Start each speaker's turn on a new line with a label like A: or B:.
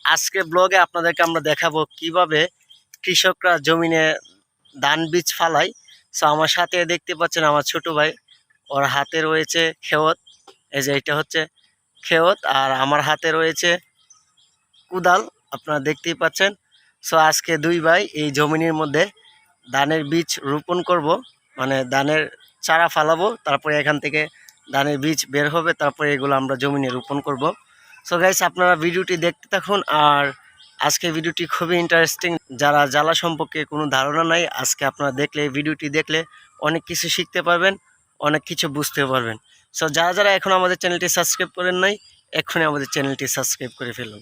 A: আজকে ব্লগে আপনাদেরকে আমরা দেখাবো কিভাবে কৃষকরা জমিনে ধান বীজ ফালায়। সো আমার সাথে দেখতে পাচ্ছেন আমার ছোট ভাই, ওর হাতে রয়েছে খেওত। এই যে এটা হচ্ছে খেওত, আর আমার হাতে রয়েছে কুদাল, আপনারা দেখতেই পাচ্ছেন। সো আজকে দুই ভাই এই জমিনের মধ্যে ধানের বীজ রোপণ করব, মানে ধানের চারা ফালাবো, তারপরে এখান থেকে ধানের বীজ বের হবে, তারপরে এগুলো আমরা জমিনে রোপণ করব। সো গাইস, আপনারা ভিডিওটি দেখতে থাকুন। আর আজকে ভিডিওটি খুবই ইন্টারেস্টিং। যারা জ্বালা সম্পর্কে কোনো ধারণা নাই, আজকে আপনারা দেখলে, ভিডিওটি দেখলে অনেক কিছু শিখতে পারবেন, অনেক কিছু বুঝতে পারবেন। সো যারা যারা এখন আমাদের চ্যানেলটি সাবস্ক্রাইব করেন নাই, এক্ষুনি আমাদের চ্যানেলটি সাবস্ক্রাইব করে ফেলুন।